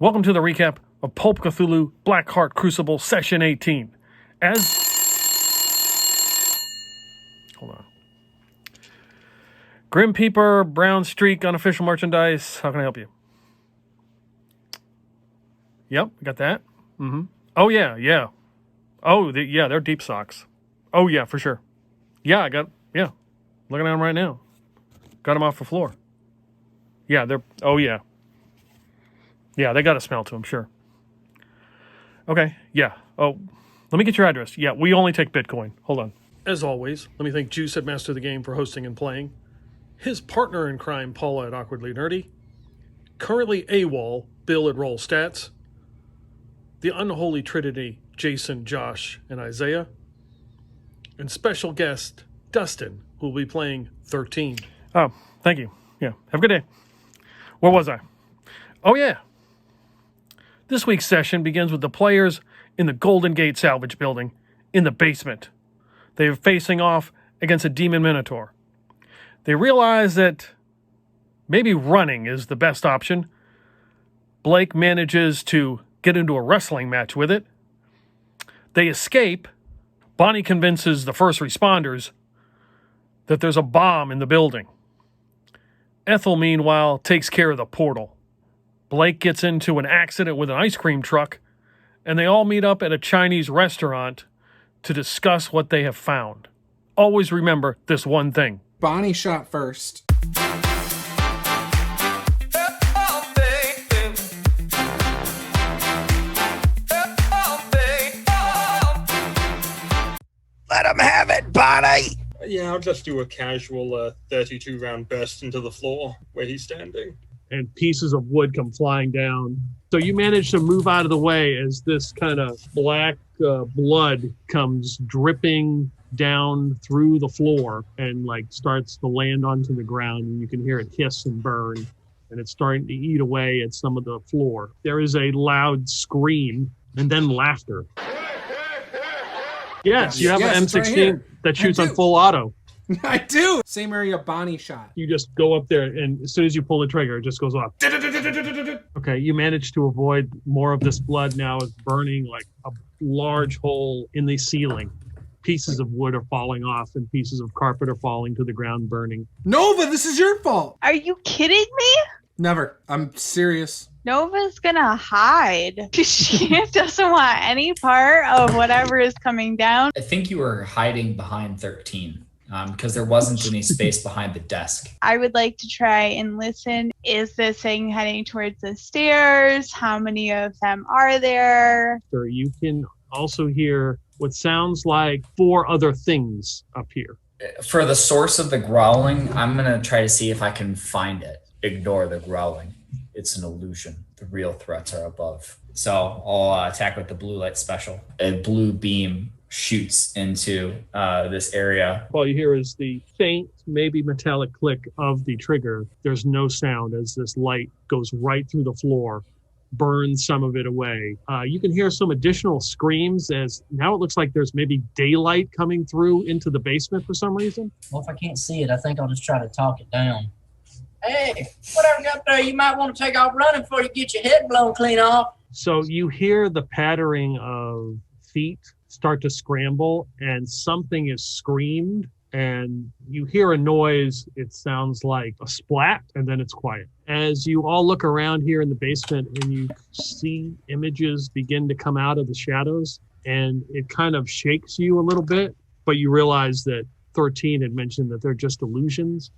Welcome to the recap of Pulp Cthulhu Blackheart Crucible Session 18. Hold on. Grim Peeper, Brown Streak, unofficial merchandise. How can I help you? Yep, got that. Mm-hmm. Oh, yeah. Oh, they're deep socks. Oh, yeah, for sure. Yeah, looking at them right now. Got them off the floor. Yeah, Yeah, they got a smell to them, sure. Okay, yeah. Oh, let me get your address. Yeah, we only take Bitcoin. Hold on. As always, let me thank Juice at Master of the Game for hosting and playing. His partner in crime, Paula at Awkwardly Nerdy. Currently AWOL, Bill at RollStats. The Unholy Trinity, Jason, Josh, and Isaiah. And special guest, Dustin, who will be playing 13. Oh, thank you. Yeah, have a good day. Where was I? Oh, yeah. This week's session begins with the players in the Golden Gate Salvage Building in the basement. They are facing off against a demon Minotaur. They realize that maybe running is the best option. Blake manages to get into a wrestling match with it. They escape. Bonnie convinces the first responders that there's a bomb in the building. Ethel, meanwhile, takes care of the portal. Blake gets into an accident with an ice cream truck, and they all meet up at a Chinese restaurant to discuss what they have found. Always remember this one thing. Bonnie shot first. Let him have it, Bonnie! Yeah, I'll just do a casual 32-round burst into the floor where he's standing. And pieces of wood come flying down. So you manage to move out of the way as this kind of black blood comes dripping down through the floor and starts to land onto the ground, and you can hear it hiss and burn, and it's starting to eat away at some of the floor. There is a loud scream and then laughter. Yes, you have an M16 right that shoots on full auto. I do. Same area Bonnie shot. You just go up there, and as soon as you pull the trigger, it just goes off. Okay, you manage to avoid more of this blood. Now is burning like a large hole in the ceiling. Pieces of wood are falling off, and pieces of carpet are falling to the ground, burning. Nova, this is your fault. Are you kidding me? Never. I'm serious. Nova's gonna hide. She doesn't want any part of whatever is coming down. I think you were hiding behind 13. Because there wasn't any space behind the desk. I would like to try and listen. Is this thing heading towards the stairs? How many of them are there? You can also hear what sounds like 4 other things up here. For the source of the growling, I'm going to try to see if I can find it. Ignore the growling. It's an illusion. The real threats are above. So I'll attack with the blue light special. A blue beam shoots into this area. All you hear is the faint, maybe metallic click of the trigger. There's no sound as this light goes right through the floor, burns some of it away. You can hear some additional screams as now it looks like there's maybe daylight coming through into the basement for some reason. Well, if I can't see it, I think I'll just try to talk it down. Hey, whatever's up there, you might want to take off running before you get your head blown clean off. So you hear the pattering of feet start to scramble, and something is screamed, and you hear a noise. It sounds like a splat, and then it's quiet. As you all look around here in the basement, and you see images begin to come out of the shadows, and it kind of shakes you a little bit, but you realize that 13 had mentioned that they're just illusions.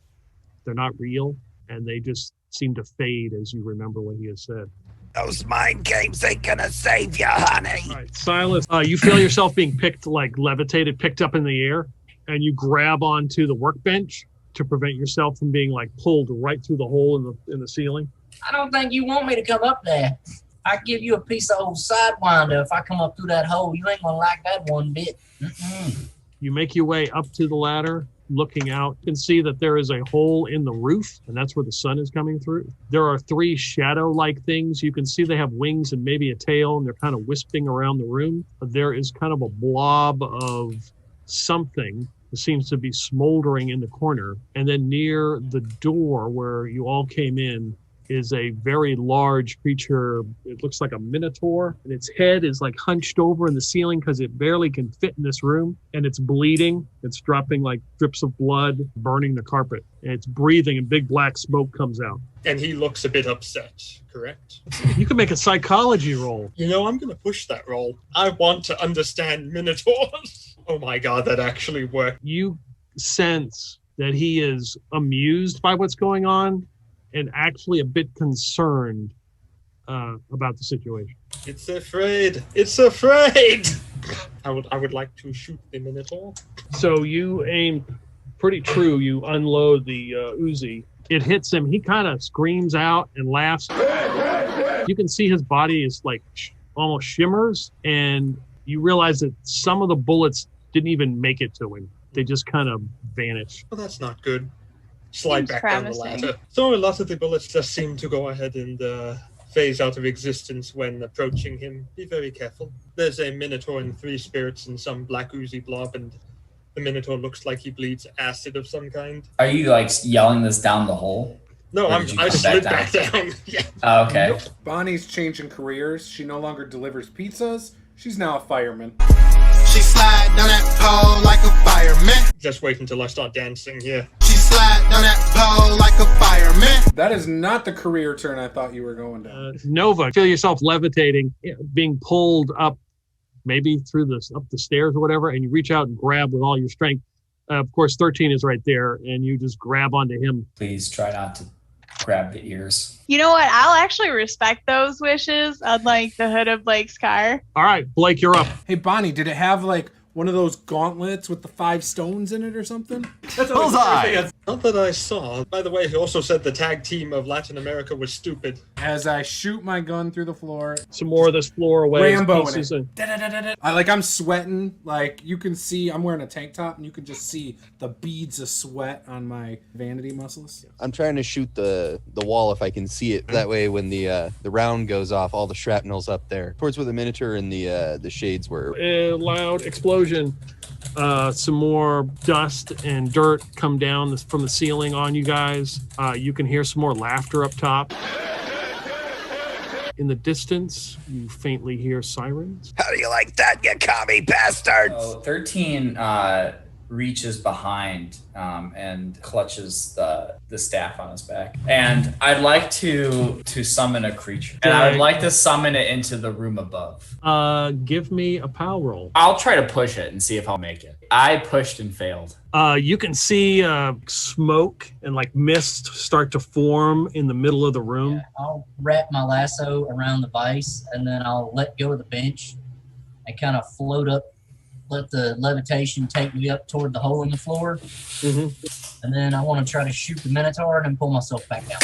They're not real, and they just seem to fade as you remember what he has said. Those mind games ain't gonna save you, honey. All right, Silas, you feel yourself being picked up in the air, and you grab onto the workbench to prevent yourself from being pulled right through the hole in the ceiling. I don't think you want me to come up there. I give you a piece of old sidewinder if I come up through that hole. You ain't gonna like that one bit. You make your way up to the ladder. Looking out, you can see that there is a hole in the roof, and that's where the sun is coming through. There are 3 shadow-like things. You can see they have wings and maybe a tail, and they're kind of wisping around the room. There is kind of a blob of something that seems to be smoldering in the corner. And then near the door where you all came in is a very large creature. It looks like a Minotaur, and its head is like hunched over in the ceiling because it barely can fit in this room, and it's bleeding. It's dropping like drips of blood, burning the carpet, and it's breathing, and big black smoke comes out. And he looks a bit upset, correct? You can make a psychology roll. You know, I'm going to push that roll. I want to understand Minotaurs. Oh my god, that actually worked. You sense that he is amused by what's going on and actually a bit concerned about the situation. It's afraid. It's afraid. I would like to shoot the Minotaur. So you aim pretty true. You unload the Uzi. It hits him. He kind of screams out and laughs. You can see his body is like almost shimmers, and you realize that some of the bullets didn't even make it to him. They just kind of vanish. Well, that's not good. Slide Seems back down the promising. ladder. So a lot of the bullets just seem to go ahead and phase out of existence when approaching him. Be very careful. There's a Minotaur and 3 spirits and some black oozy blob, and the Minotaur looks like he bleeds acid of some kind. Are you like yelling this down the hole? No, Or I did you come slid back back down. Yeah. Oh, okay. Bonnie's changing careers. She no longer delivers pizzas. She's now a fireman. She slide down that pole like a fireman. Just wait until I start dancing here. She slide down that pole like a fireman. That is not the career turn I thought you were going down. Nova, feel yourself levitating, being pulled up, maybe up the stairs or whatever, and you reach out and grab with all your strength. Of course, 13 is right there, and you just grab onto him. Please try not to grab the ears. You know what? I'll actually respect those wishes, unlike the hood of Blake's car. All right, Blake, you're up. Hey, Bonnie, did it have like one of those gauntlets with the 5 stones in it or something? Bullseye! Not that I saw. By the way, he also said the tag team of Latin America was stupid. As I shoot my gun through the floor, Some more of this floor away. Rambo pieces in and- I'm sweating. Like you can see, I'm wearing a tank top, and you can just see the beads of sweat on my vanity muscles. I'm trying to shoot the wall if I can see it. That way, when the round goes off, all the shrapnel's up there. Towards where the Minotaur and the shades were. A loud explosion. Some more dust and dirt come down from the ceiling on you guys. You can hear some more laughter up top. In the distance, you faintly hear sirens. How do you like that, you commie bastards? So 13 reaches behind and clutches the staff on his back. And I'd like to summon a creature. And I would like to summon it into the room above. Give me a power roll. I'll try to push it and see if I'll make it. I pushed and failed. You can see smoke and like mist start to form in the middle of the room. Yeah, I'll wrap my lasso around the vise, and then I'll let go of the bench and kind of float up, let the levitation take me up toward the hole in the floor. Mm-hmm. And then I want to try to shoot the Minotaur and then pull myself back down.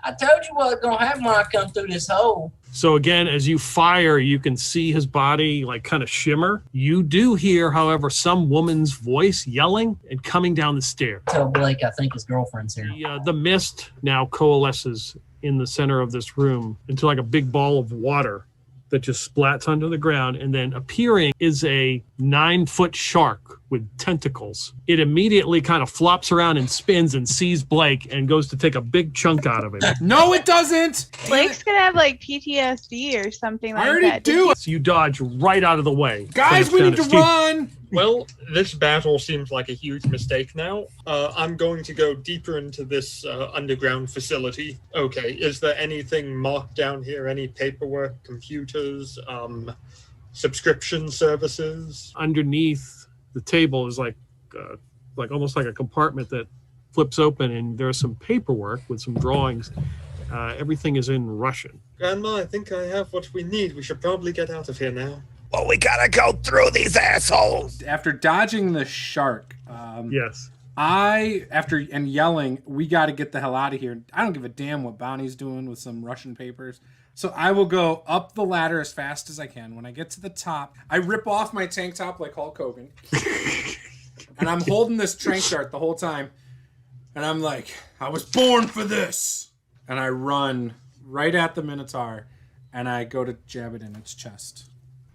I told you what was going to happen when I come through this hole. So again, as you fire, you can see his body like kind of shimmer. You do hear, however, some woman's voice yelling and coming down the stairs. Tell Blake I think his girlfriend's here. The mist now coalesces in the center of this room into like a big ball of water that just splats onto the ground, and then appearing is a 9-foot shark with tentacles. It immediately kind of flops around and spins and sees Blake and goes to take a big chunk out of him. No, it doesn't. Blake's gonna have like PTSD or something like I already that. do. So you dodge right out of the way. Guys, we need to run. Well, this battle seems like a huge mistake now. I'm going to go deeper into this underground facility. Okay, is there anything marked down here? Any paperwork, computers, subscription services? Underneath the table is like almost like a compartment that flips open, and there's some paperwork with some drawings. Everything is in Russian. Grandma, I think I have what we need. We should probably get out of here now. Well, we gotta go through these assholes. After dodging the shark, Yes. after yelling, we got to get the hell out of here. I don't give a damn what Bonnie's doing with some Russian papers. So I will go up the ladder as fast as I can. When I get to the top, I rip off my tank top like Hulk Hogan. And I'm holding this trank dart the whole time. And I'm like, I was born for this. And I run right at the Minotaur. And I go to jab it in its chest.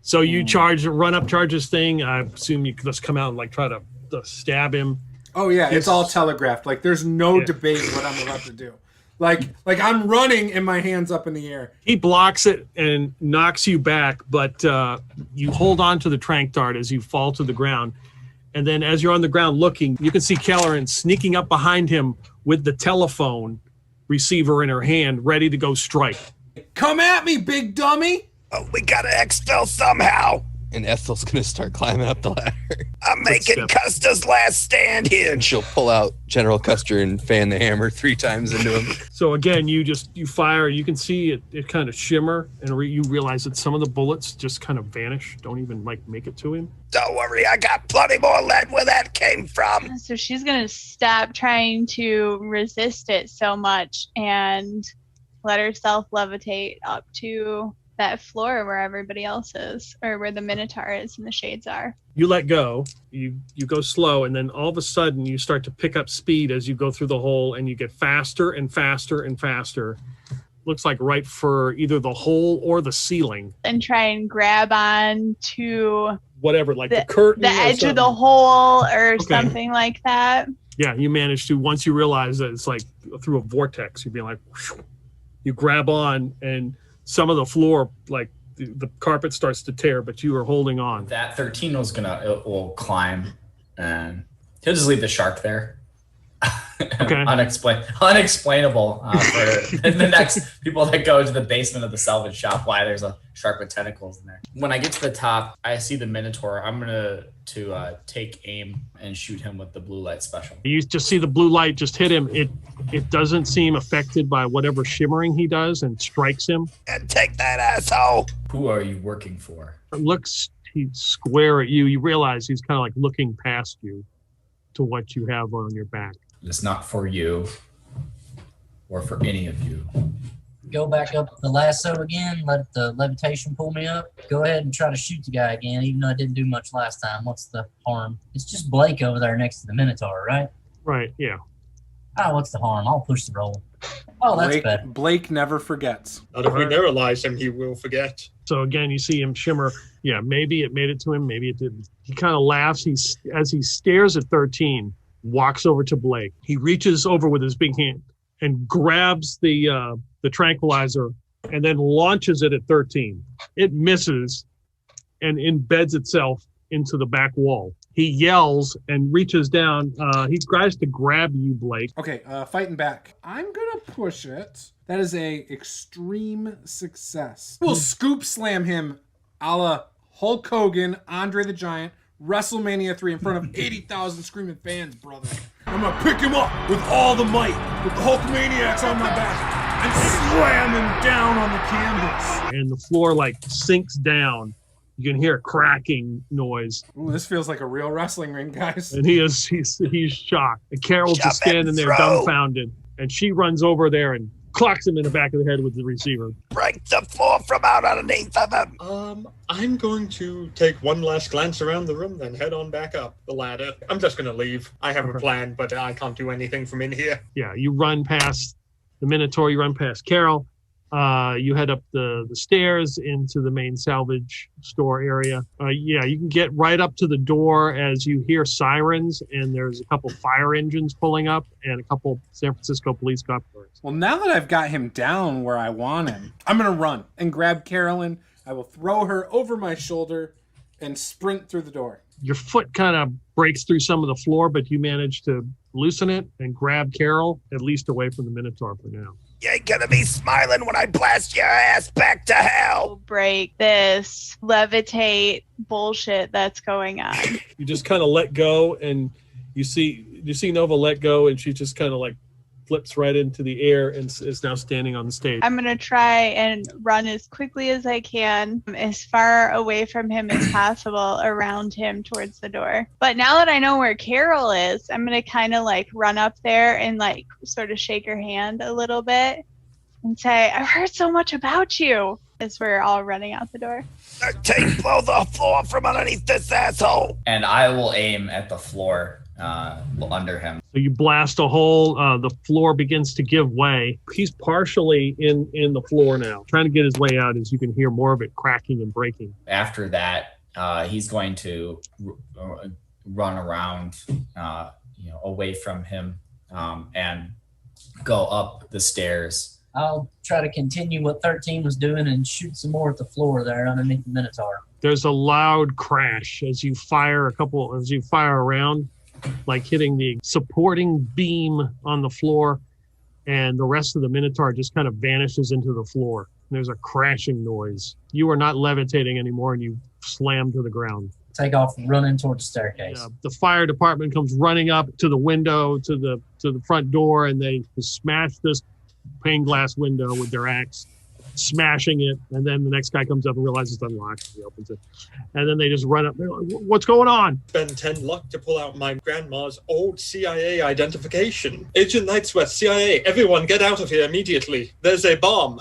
So you run up, charge this thing. I assume you could just come out and like try to stab him. Oh, yeah, it's all telegraphed. Like, there's no debate what I'm about to do. Like I'm running and my hand's up in the air. He blocks it and knocks you back, but you hold on to the tranq dart as you fall to the ground. And then as you're on the ground looking, you can see Kelleran sneaking up behind him with the telephone receiver in her hand, ready to go strike. Come at me, big dummy! Oh, we gotta exfil somehow. And Ethel's gonna start climbing up the ladder. I'm making Custer's last stand here. And she'll pull out General Custer and fan the hammer 3 times into him. So again, you fire. You can see it kind of shimmer, and you realize that some of the bullets just kind of vanish. Don't even make it to him. Don't worry, I got plenty more lead where that came from. So she's gonna stop trying to resist it so much and let herself levitate up to that floor where everybody else is, or where the Minotaur is and the shades are. You let go, you go slow, and then all of a sudden you start to pick up speed as you go through the hole, and you get faster and faster and faster. Looks like right for either the hole or the ceiling. And try and grab on to whatever, like the curtain, the edge of the hole or something like that. Yeah, you manage to, once you realize that it's like through a vortex, you'd be like, whoosh, you grab on, and some of the floor, like the carpet starts to tear, but you are holding on. That 13 will climb, and he'll just leave the shark there. Okay. Unexplainable for the next people that go to the basement of the salvage shop, why there's a shark with tentacles in there. When I get to the top, I see the Minotaur. I'm gonna take aim and shoot him with the blue light special. You just see the blue light just hit him. It doesn't seem affected by whatever shimmering he does, and strikes him. And take that, asshole. Who are you working for? He's square at you. You realize he's kind of like looking past you to what you have on your back. It's not for you or for any of you. Go back up the lasso again, let the levitation pull me up. Go ahead and try to shoot the guy again, even though I didn't do much last time. What's the harm? It's just Blake over there next to the Minotaur, right? Right, yeah. Oh, what's the harm? I'll push the roll. Oh, that's better. Blake never forgets. Not if we neuralize him, he will forget. So again, you see him shimmer. Yeah, maybe it made it to him, maybe it didn't. He kind of laughs. As he stares at 13, walks over to Blake. He reaches over with his big hand and grabs the tranquilizer and then launches it at 13. It misses and embeds itself into the back wall. He yells and reaches down. He tries to grab you, Blake. Okay, fighting back. I'm gonna push it. That is a extreme success. We'll scoop slam him a la Hulk Hogan, Andre the Giant, WrestleMania 3 in front of 80,000 screaming fans, brother. I'm gonna pick him up with all the might, with the Hulkamaniacs on my back, and slam him down on the canvas. And the floor like sinks down. You can hear a cracking noise. Ooh, this feels like a real wrestling ring, guys. And he's shocked. And Carol's just standing there dumbfounded. And she runs over there and clocks him in the back of the head with the receiver. Break the floor from out underneath of him. I'm going to take one last glance around the room, then head on back up the ladder. I'm just going to leave. I have a plan, but I can't do anything from in here. Yeah, you run past the Minotaur, you run past Carol. You head up the stairs into the main salvage store area. Yeah, you can get right up to the door as you hear sirens, and there's a couple fire engines pulling up and a couple San Francisco police cars. Well, now that I've got him down where I want him, I'm going to run and grab Carolyn. I will throw her over my shoulder and sprint through the door. Your foot kind of breaks through some of the floor, but you manage to loosen it and grab Carol, at least away from the Minotaur for now. You ain't gonna be smiling when I blast your ass back to hell. Break this levitate bullshit that's going on. You just kind of let go, and you see Nova let go, and she just kind of like flips right into the air and is now standing on the stage. I'm gonna try and run as quickly as I can, as far away from him as possible, around him towards the door. But now that I know where Carol is, I'm gonna kind of like run up there and like sort of shake her hand a little bit and say, "I've heard so much about you," as we're all running out the door. 13, blow the floor from underneath this asshole. And I will aim at the floor under him. So you blast a hole. The floor begins to give way. He's partially in the floor now, trying to get his way out as you can hear more of it cracking and breaking. After that, he's going to run around, away from him, and go up the stairs. I'll try to continue what 13 was doing and shoot some more at the floor there underneath the Minotaur. There's a loud crash as you fire around, like hitting the supporting beam on the floor, and the rest of the Minotaur just kind of vanishes into the floor. There's a crashing noise. You are not levitating anymore, and you slam to the ground. Take off running towards the staircase. The fire department comes running up to the window, to the front door, and they smash this pane glass window with their axe, smashing it. And then the next guy comes up and realizes it's unlocked. He opens it, and then they just run up. They're like, "What's going on?" Spend 10 luck to pull out my grandma's old CIA identification. Agent Nightsweat, CIA, everyone get out of here immediately. There's a bomb.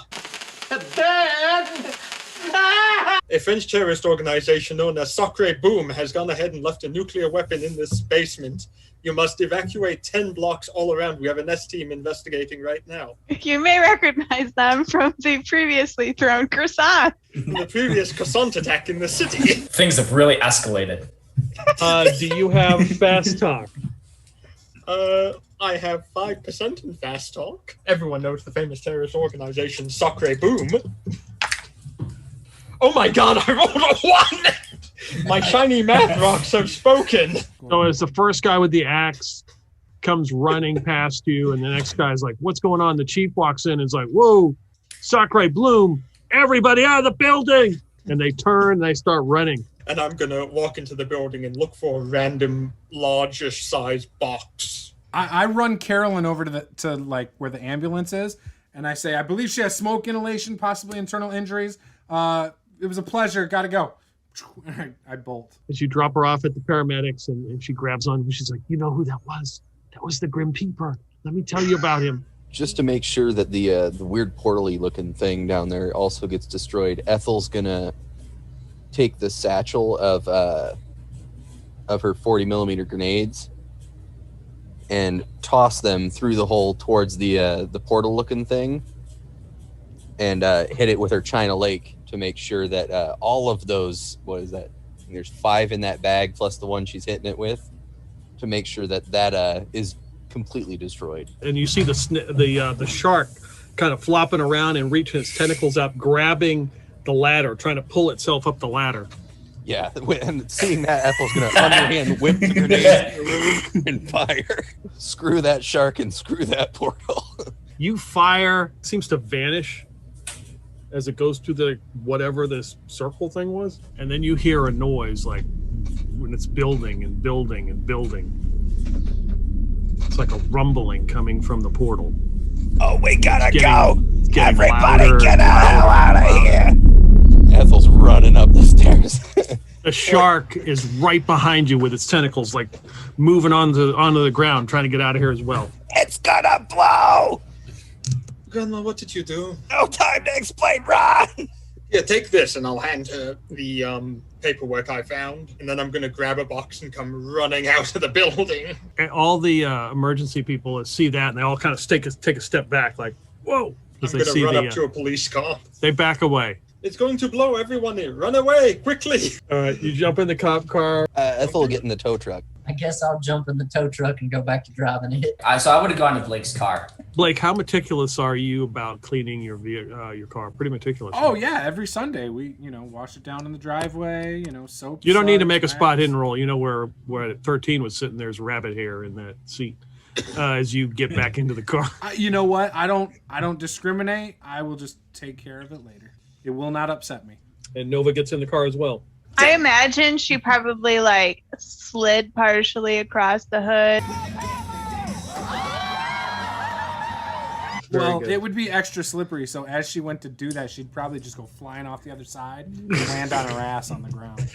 A French terrorist organization known as Sacre Boom has gone ahead and left a nuclear weapon in this basement. You must evacuate 10 blocks all around. We have an S team investigating right now. You may recognize them from the previously thrown croissant. The previous croissant attack in the city. Things have really escalated. Do you have fast talk? I have 5% in fast talk. Everyone knows the famous terrorist organization Sacre Boom. Oh my god, I rolled a 1! My shiny math rocks have spoken. So as the first guy with the axe comes running past you, and the next guy's like, "What's going on?" The chief walks in and is like, "Whoa, Sacre Bloom, everybody out of the building!" And they turn and they start running. And I'm gonna walk into the building and look for a random largish size box. I run Carolyn over to like where the ambulance is, and I say, "I believe she has smoke inhalation, possibly internal injuries. It was a pleasure. Gotta go." I bolt. As you drop her off at the paramedics, and she grabs on, and she's like, "You know who that was? That was the Grim Peeper. Let me tell you about him." Just to make sure that the weird portal-y looking thing down there also gets destroyed, Ethel's gonna take the satchel of her 40 millimeter grenades and toss them through the hole towards the portal looking thing, and hit it with her China Lake to make sure that all of those, what is that? There's 5 in that bag plus the one she's hitting it with, to make sure that is completely destroyed. And you see the shark kind of flopping around and reaching its tentacles up, grabbing the ladder, trying to pull itself up the ladder. Yeah, and seeing that, Ethel's gonna underhand whip the grenade and fire. Screw that shark and screw that portal. You fire, seems to vanish as it goes to whatever this circle thing was, and then you hear a noise like when it's building and building and building. It's like a rumbling coming from the portal. Oh, we gotta go! Everybody get the hell out of here! Ethel's running up the stairs. The shark is right behind you with its tentacles, like moving onto the ground, trying to get out of here as well. It's gonna blow! Grandma, what did you do? No time to explain, run! Yeah, take this, and I'll hand her the paperwork I found, and then I'm going to grab a box and come running out of the building. And all the emergency people see that, and they all kind of take a step back, like, whoa. I'm going to run up to a police car. They back away. It's going to blow everyone in. Run away, quickly! All right, you jump in the cop car. Ethel will get in the tow truck. I guess I'll jump in the tow truck and go back to driving it. So I would have gone to Blake's car. Blake, how meticulous are you about cleaning your car? Pretty meticulous. Oh yeah, every Sunday we wash it down in the driveway. Soap. You don't need to make a spot hidden roll. You know where 13 was sitting. There's rabbit hair in that seat. As you get back into the car. You know what? I don't discriminate. I will just take care of it later. It will not upset me. And Nova gets in the car as well. I imagine she probably slid partially across the hood. Well, it would be extra slippery, so as she went to do that, she'd probably just go flying off the other side and land on her ass on the ground.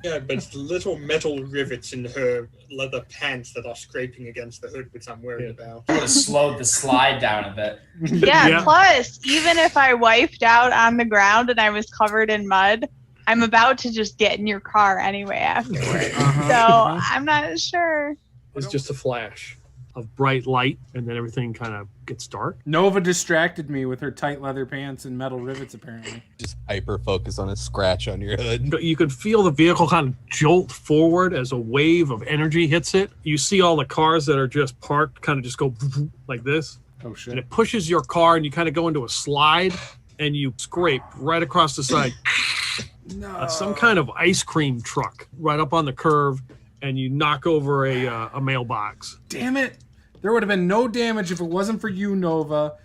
Yeah, but little metal rivets in her leather pants that are scraping against the hood, which I'm worried about. I would have slowed the slide down a bit. Yeah, plus, even if I wiped out on the ground and I was covered in mud, I'm about to just get in your car anyway afterwards. So I'm not sure. It's just a flash. of bright light, and then everything kind of gets dark. Nova distracted me with her tight leather pants and metal rivets, apparently. Just hyper focus on a scratch on your hood. But you could feel the vehicle kind of jolt forward as a wave of energy hits it. You see all the cars that are just parked kind of just go like this. Oh, shit. And it pushes your car, and you kind of go into a slide, and you scrape right across the side. No. Some kind of ice cream truck right up on the curve, and you knock over a mailbox. Damn it. There would have been no damage if it wasn't for you, Nova,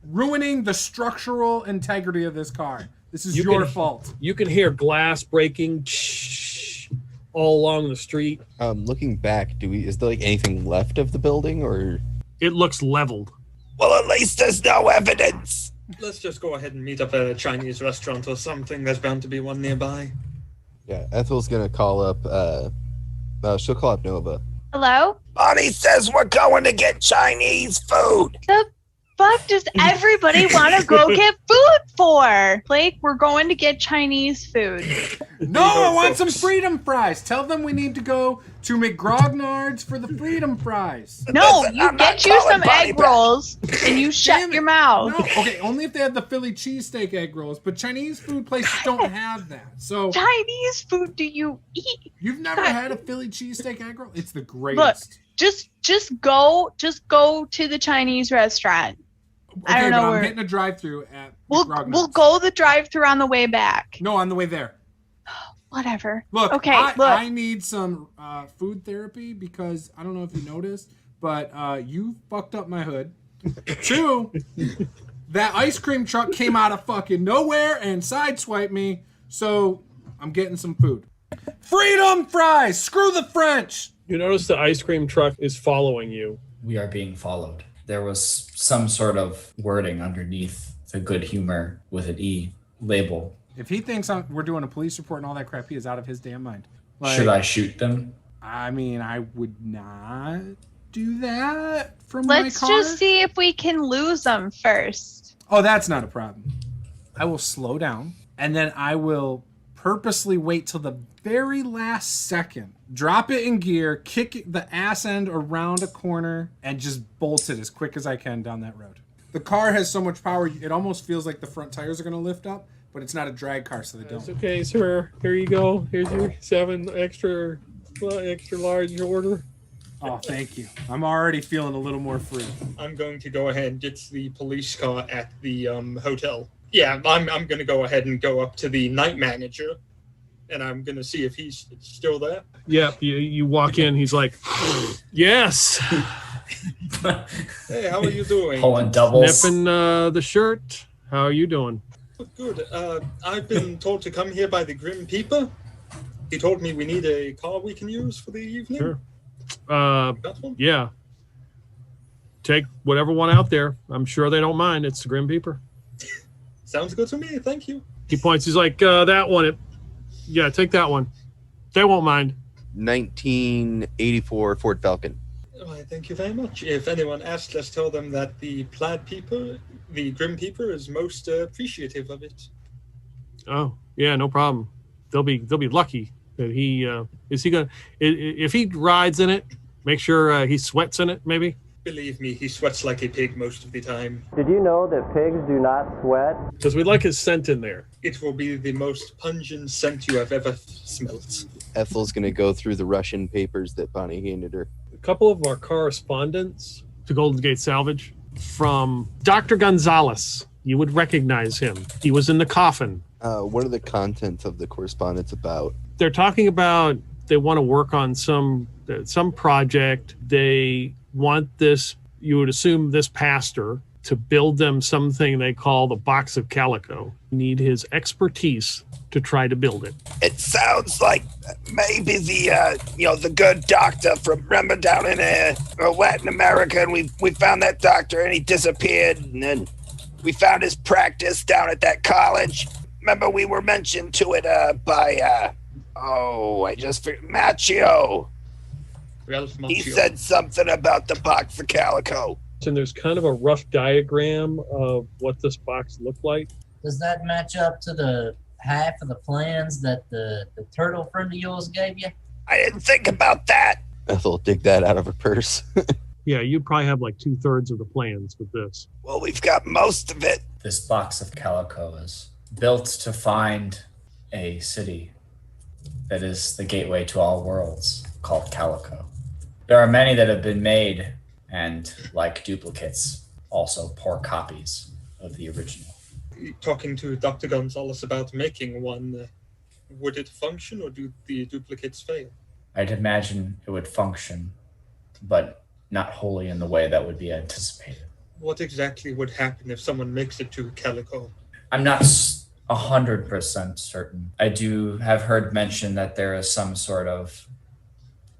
ruining the structural integrity of this car. This is your fault. You can hear glass breaking all along the street. Looking back, is there like anything left of the building, or it looks leveled? Well, at least there's no evidence. Let's just go ahead and meet up at a Chinese restaurant or something. There's bound to be one nearby. Yeah, Ethel's gonna call up. She'll call up Nova. Hello? Bonnie says we're going to get Chinese food. The fuck does everybody want to go get food for? Blake, we're going to get Chinese food. No, I want some freedom fries. Tell them we need to go to McGrognard's for the freedom fries. No, Listen, you I'm not get you calling some Bonnie egg back. rolls and you shut your mouth. No, okay, only if they have the Philly cheesesteak egg rolls, but Chinese food places don't have that. So Chinese food do you eat? you've never had a Philly cheesesteak egg roll? It's the greatest. Look, just go to the Chinese restaurant. Okay, I don't know but where. I'm hitting a drive-through at We'll McGrognard's. go the drive-through on the way back. No, on the way there. Whatever. Look, Okay, I need some food therapy because I don't know if you noticed, but you fucked up my hood. 2, that ice cream truck came out of fucking nowhere and sideswiped me, so I'm getting some food. Freedom fries! Screw the French! You notice the ice cream truck is following you. We are being followed. There was some sort of wording underneath the good humor with an E label. If he thinks we're doing a police report and all that crap, he is out of his damn mind. Should I shoot them? I mean, I would not do that from my car. Let's just see if we can lose them first. Oh, that's not a problem. I will slow down, and then I will purposely wait till the very last second. Drop it in gear, kick the ass end around a corner, and just bolt it as quick as I can down that road. The car has so much power, it almost feels like the front tires are going to lift up, but it's not a drag car, so they don't. It's okay, sir. Here you go. Here's your 7 extra large order. Oh, thank you. I'm already feeling a little more free. I'm going to go ahead and get the police car at the hotel. Yeah, I'm going to go ahead and go up to the night manager, and I'm going to see if he's still there. Yep, you walk in, he's like, yes. Hey, how are you doing? Pulling doubles. Sniffing the shirt. How are you doing? Good. I've been told to come here by the Grim Peeper. He told me we need a car we can use for the evening. Sure. Got one? Yeah. Take whatever one out there. I'm sure they don't mind. It's the Grim Peeper. Sounds good to me. Thank you. He points. He's like, that one. Yeah, take that one. They won't mind. 1984 Ford Falcon. Why, thank you very much. If anyone asks, just tell them that the Plaid Peeper, the Grim Peeper, is most appreciative of it. Oh, yeah, no problem. They'll be lucky that he is he gonna if he rides in it. Make sure he sweats in it. Maybe. Believe me, he sweats like a pig most of the time. Did you know that pigs do not sweat? Because we like his scent in there. It will be the most pungent scent you have ever smelt. Ethel's gonna go through the Russian papers that Bonnie handed her. A couple of our correspondents to Golden Gate Salvage from Dr. Gonzalez. You would recognize him. He was in the coffin. What are the contents of the correspondence about? They're talking about they want to work on some project. They want this, you would assume, this pastor to build them something they call the box of calico. Need his expertise to try to build it. It sounds like maybe the good doctor from, remember down in Latin America, and we found that doctor and he disappeared, and then we found his practice down at that college. Remember we were mentioned to it by Macchio. He said something about the box of calico. And there's kind of a rough diagram of what this box looked like. Does that match up to the half of the plans that the turtle friend of yours gave you? I didn't think about that. Ethel, dig that out of her purse. Yeah, you probably have like 2/3 of the plans with this. Well, we've got most of it. This box of calico is built to find a city that is the gateway to all worlds, called Calico. There are many that have been made, and like duplicates, also poor copies of the original. Talking to Dr. Gonzalez about making one, would it function or do the duplicates fail? I'd imagine it would function, but not wholly in the way that would be anticipated. What exactly would happen if someone makes it to Calico? I'm not 100% certain. I do have heard mention that there is some sort of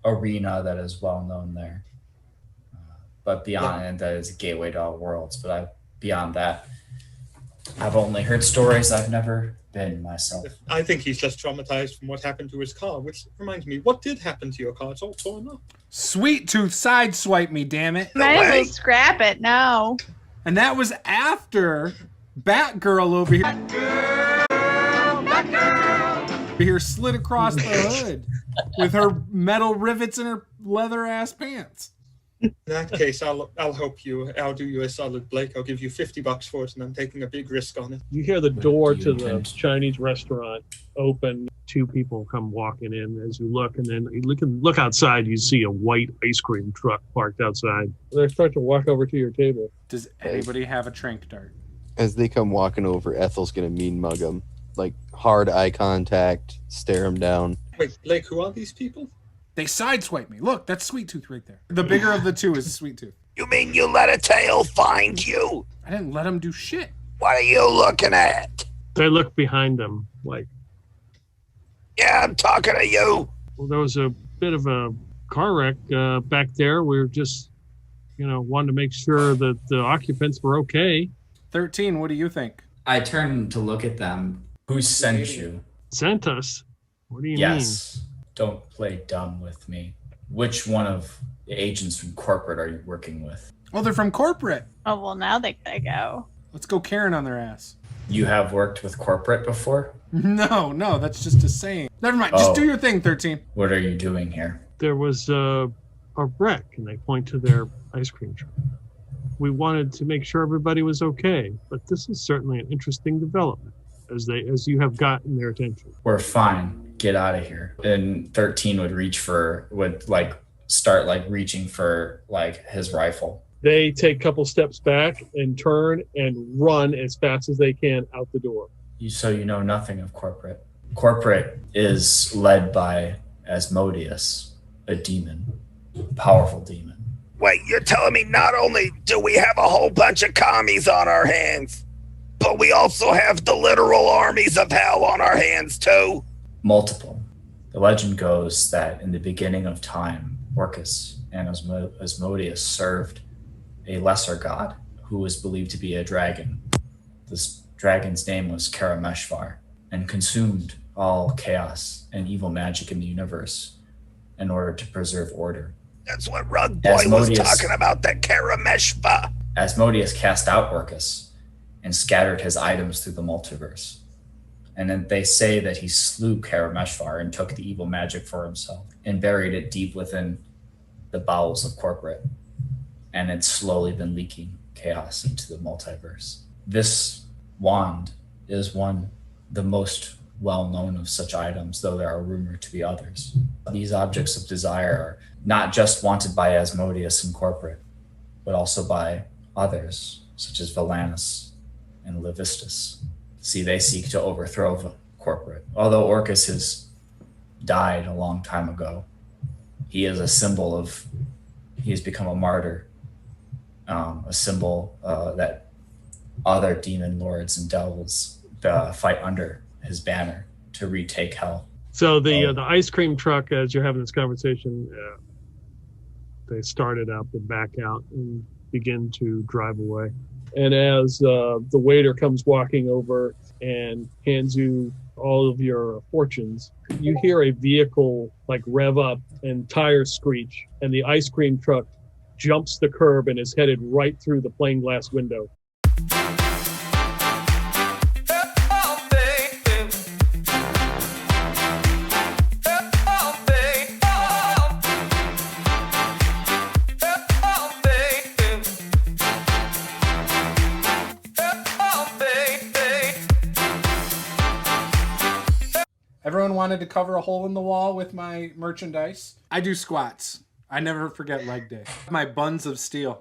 arena that is well known there. But beyond, and that is a gateway to all worlds. But beyond that, I've only heard stories. I've never been myself. I think he's just traumatized from what happened to his car, which reminds me, what did happen to your car? It's all torn up. Sweet Tooth sideswiped me, damn it. Might as well scrap it now. And that was after Batgirl over here. Over here slid across the hood with her metal rivets in her leather ass pants. In that case, I'll help you. I'll do you a solid, Blake. I'll give you $50 for it, and I'm taking a big risk on it. You hear the door to the Chinese restaurant open. Two people come walking in as you look, and then you look outside. You see a white ice cream truck parked outside. They start to walk over to your table. Does anybody have a trank dart? As they come walking over, Ethel's gonna mean mug them. Like hard eye contact, stare him down. Wait, Blake, who are these people? They sideswipe me. Look, that's Sweet Tooth right there. The bigger of the two is Sweet Tooth. You mean you let a tail find you? I didn't let him do shit. What are you looking at? They look behind them like, Yeah, I'm talking to you. well, there was a bit of a car wreck back there. We were just, wanted to make sure that the occupants were okay. 13, what do you think? I turn to look at them. Who sent you? Sent us? What do you mean? Yes. Don't play dumb with me. Which one of the agents from corporate are you working with? Oh, they're from corporate. Oh, well, now they gotta go. Let's go Karen on their ass. You have worked with corporate before? No, that's just a saying. Never mind. Just do your thing, 13. What are you doing here? There was a wreck, and they point to their ice cream truck. We wanted to make sure everybody was okay, but this is certainly an interesting development as you have gotten their attention. We're fine. Get out of here. And 13 would start reaching for his rifle. They take a couple steps back and turn and run as fast as they can out the door. So you know nothing of corporate. Corporate is led by Asmodeus, a demon, a powerful demon. Wait, you're telling me not only do we have a whole bunch of commies on our hands, but we also have the literal armies of hell on our hands too? Multiple. The legend goes that in the beginning of time, Orcus and Asmodeus served a lesser god who was believed to be a dragon. This dragon's name was Karameshvar, and consumed all chaos and evil magic in the universe in order to preserve order. That's what Rug Boy was talking about, that Karameshvar. Asmodeus cast out Orcus and scattered his items through the multiverse. And then they say that he slew Karameshvar and took the evil magic for himself and buried it deep within the bowels of corporate. And it's slowly been leaking chaos into the multiverse. This wand is the most well-known of such items, though there are rumored to be others. These objects of desire are not just wanted by Asmodeus and corporate, but also by others, such as Valanus and Levistus. See, they seek to overthrow corporate. Although Orcus has died a long time ago, he is a symbol of, he has become a martyr, a symbol that other demon lords and devils fight under his banner to retake hell. So the ice cream truck, as you're having this conversation, they started up and back out and begin to drive away. And as the waiter comes walking over and hands you all of your fortunes, you hear a vehicle rev up and tires screech, and the ice cream truck jumps the curb and is headed right through the plain glass window. Everyone wanted to cover a hole in the wall with my merchandise. I do squats. I never forget leg day. My buns of steel.